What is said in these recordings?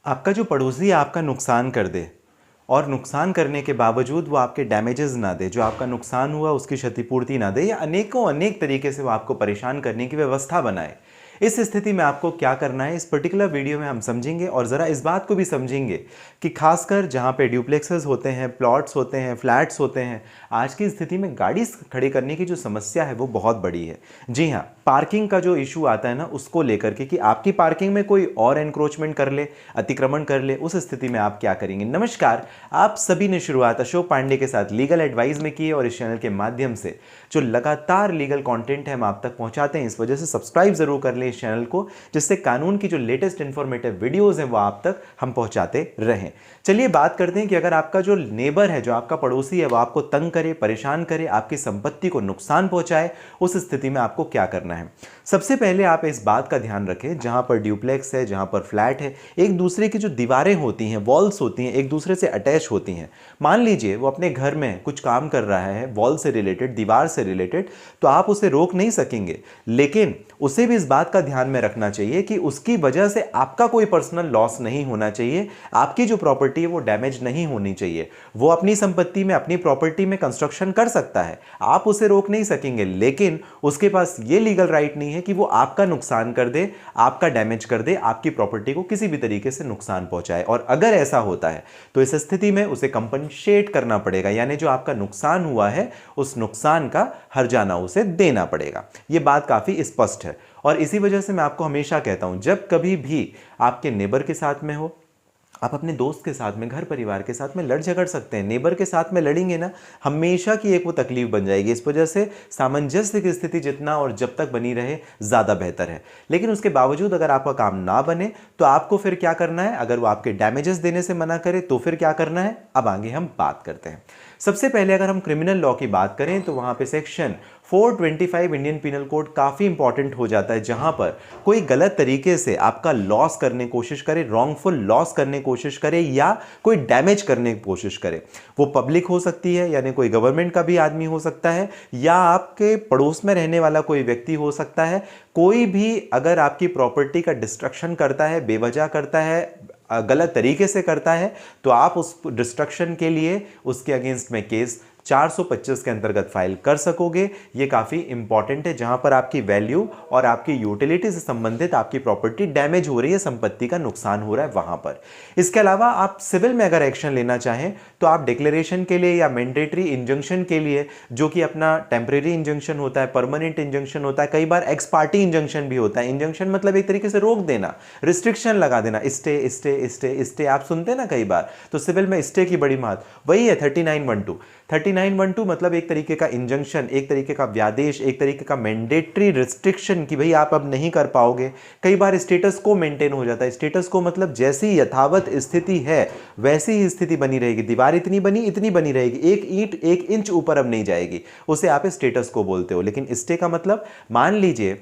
आपका जो पड़ोसी आपका नुकसान कर दे और नुकसान करने के बावजूद वो आपके डैमेजेस ना दे, जो आपका नुकसान हुआ उसकी क्षतिपूर्ति ना दे, या अनेकों अनेक तरीके से वो आपको परेशान करने की व्यवस्था बनाए, इस स्थिति में आपको क्या करना है इस पर्टिकुलर वीडियो में हम समझेंगे। और ज़रा इस बात को भी समझेंगे कि खासकर जहाँ पे ड्यूप्लेक्सेस होते हैं, प्लॉट्स होते हैं, फ्लैट्स होते हैं, आज की स्थिति में गाड़ी खड़ी करने की जो समस्या है वो बहुत बड़ी है। जी हाँ, पार्किंग का जो इशू आता है ना, उसको लेकर के कि आपकी पार्किंग में कोई और एनक्रोचमेंट कर ले, अतिक्रमण कर ले, उस स्थिति में आप क्या करेंगे। नमस्कार, आप सभी ने शुरुआत अशोक पांडे के साथ लीगल एडवाइस में की है और इस चैनल के माध्यम से जो लगातार लीगल कंटेंट है हम आप तक पहुंचाते हैं। इस वजह से सब्सक्राइब जरूर कर लें इस चैनल को, जिससे कानून की जो लेटेस्ट इंफॉर्मेटिव वीडियोस हैं वो आप तक हम पहुंचाते रहें। चलिए बात करते हैं कि अगर आपका जो नेबर है, जो आपका पड़ोसी है, वो आपको तंग करे, परेशान करे, आपकी संपत्ति को नुकसान पहुंचाए, उस स्थिति में आपको क्या करना है। सबसे पहले आप इस बात का ध्यान रखें, जहां पर ड्यूप्लेक्स है, जहां पर फ्लैट है, एक दूसरे की जो दीवारें होती हैं, वॉल्स होती हैं, एक दूसरे से अटैच होती हैं। मान लीजिए वो अपने घर में कुछ काम कर रहा है वॉल से रिलेटेड, दीवार से रिलेटेड, तो आप उसे रोक नहीं सकेंगे, लेकिन उसे भी इस बात का ध्यान में रखना चाहिए कि उसकी वजह से आपका कोई पर्सनल लॉस नहीं होना चाहिए, आपकी जो प्रॉपर्टी है वो डैमेज नहीं होनी चाहिए। वो अपनी संपत्ति में, अपनी प्रॉपर्टी में कंस्ट्रक्शन कर सकता है, आप उसे रोक नहीं सकेंगे, लेकिन उसके पास ये लीगल राइट नहीं है कि वो आपका नुकसान कर दे, आपका डैमेज कर दे, आपकी प्रॉपर्टी को किसी भी तरीके से नुकसान पहुंचाए। और अगर ऐसा होता है तो इस स्थिति में उसे कंपनसेट करना पड़ेगा, यानी जो आपका नुकसान हुआ है उस नुकसान का हर्जाना उसे देना पड़ेगा। यह बात काफी स्पष्ट है और इसी वजह से मैं आपको हमेशा कहता हूं, जब कभी भी आपके नेबर के साथ में हो, आप अपने दोस्त के साथ में, घर परिवार के साथ में लड़ झगड़ सकते हैं, नेबर के साथ में लड़ेंगे ना, हमेशा की एक वो तकलीफ बन जाएगी। इस वजह से सामंजस्य की स्थिति जितना और जब तक बनी रहे ज़्यादा बेहतर है। लेकिन उसके बावजूद अगर आपका काम ना बने तो आपको फिर क्या करना है, अगर वो आपके डैमेजेस देने से मना करे तो फिर क्या करना है, अब आगे हम बात करते हैं। सबसे पहले अगर हम क्रिमिनल लॉ की बात करें तो वहां पे सेक्शन 425 इंडियन पिनल कोड काफ़ी इंपॉर्टेंट हो जाता है, जहां पर कोई गलत तरीके से आपका लॉस करने की कोशिश करे, रॉन्गफुल लॉस करने की कोशिश करे या कोई डैमेज करने की कोशिश करे। वो पब्लिक हो सकती है, यानी कोई गवर्नमेंट का भी आदमी हो सकता है, या आपके पड़ोस में रहने वाला कोई व्यक्ति हो सकता है। कोई भी अगर आपकी प्रॉपर्टी का डिस्ट्रक्शन करता है, बेवजह करता है, गलत तरीके से करता है, तो आप उस डिस्ट्रक्शन के लिए उसके अगेंस्ट में केस 425 के अंतर्गत फाइल कर सकोगे। ये काफी इंपॉर्टेंट है, जहां पर आपकी वैल्यू और आपकी यूटिलिटी से संबंधित आपकी प्रॉपर्टी डैमेज हो रही है, संपत्ति का नुकसान हो रहा है वहां पर। इसके अलावा आप सिविल में अगर एक्शन लेना चाहें तो आप डिक्लेरेशन के लिए या मैंडेटरी इंजंक्शन के लिए, जो कि अपना टेम्परेरी इंजंक्शन होता है, परमानेंट इंजंक्शन होता है, कई बार एक्स पार्टी इंजंक्शन भी होता है। इंजंक्शन मतलब एक तरीके से रोक देना, रिस्ट्रिक्शन लगा देना, स्टे स्टे स्टे स्टे, आप सुनते हैं ना कई बार, तो सिविल में स्टे की बड़ी महत्व, वही है 3912। 3912 मतलब एक तरीके का इंजंक्शन, एक तरीके का व्यादेश, एक तरीके का मैंडेटरी रिस्ट्रिक्शन कि भाई आप अब नहीं कर पाओगे। कई बार स्टेटस को मेंटेन हो जाता है, स्टेटस को मतलब जैसी यथावत स्थिति है वैसी ही स्थिति बनी रहेगी, दीवार इतनी बनी इतनी बनी रहेगी, एक ईंट 1 इंच ऊपर अब नहीं जाएगी, उसे आप स्टेटस को बोलते हो। लेकिन स्टे का मतलब, मान लीजिए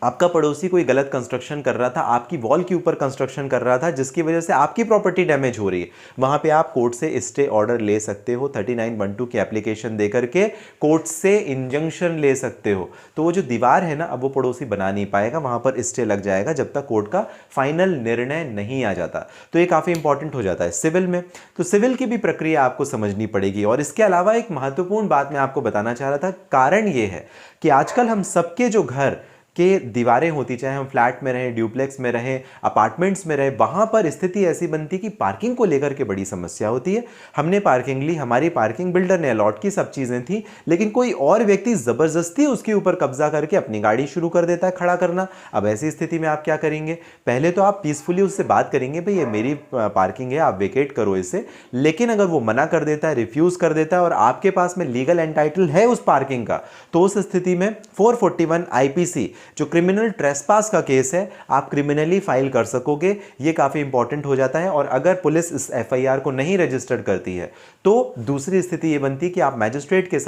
आपका पड़ोसी कोई गलत कंस्ट्रक्शन कर रहा था, आपकी वॉल के ऊपर कंस्ट्रक्शन कर रहा था, जिसकी वजह से आपकी प्रॉपर्टी डैमेज हो रही है, वहां पे आप कोर्ट से स्टे ऑर्डर ले सकते हो। 3912 की एप्लीकेशन देकर के कोर्ट से इंजंक्शन ले सकते हो। तो वो जो दीवार है ना, अब वो पड़ोसी बना नहीं पाएगा, वहां पर स्टे लग जाएगा जब तक कोर्ट का फाइनल निर्णय नहीं आ जाता। तो ये काफी इंपॉर्टेंट हो जाता है सिविल में। तो सिविल की भी प्रक्रिया आपको समझनी पड़ेगी। और इसके अलावा एक महत्वपूर्ण बात मैं आपको बताना चाह रहा था, कारण ये है कि आजकल हम सबके जो घर के दीवारें होती, चाहे हम फ्लैट में रहें, ड्यूप्लेक्स में रहें, अपार्टमेंट्स में रहें, वहां पर स्थिति ऐसी बनती कि पार्किंग को लेकर के बड़ी समस्या होती है। हमने पार्किंग ली, हमारी पार्किंग बिल्डर ने अलॉट की, सब चीजें थी, लेकिन कोई और व्यक्ति जबरदस्ती उसके ऊपर कब्जा करके अपनी गाड़ी शुरू कर देता है खड़ा करना। अब ऐसी स्थिति में आप क्या करेंगे, पहले तो आप पीसफुली उससे बात करेंगे, भाई ये मेरी पार्किंग है, आप वेकेट करो इसे। लेकिन अगर वो मना कर देता है, रिफ्यूज कर देता है और आपके पास में लीगल एंटाइटल है उस पार्किंग का, तो उस स्थिति में 441 आईपीसी जो क्रिमिनल ट्रेसपास का केस है, आप क्रिमिनली फाइल कर सकोगे। यह काफी इंपॉर्टेंट हो जाता है। और अगर पुलिस इस एफआईआर को नहीं रजिस्टर्ड करती है तो दूसरी स्थिति यह बनती है कि आप मैजिस्ट्रेट के सामने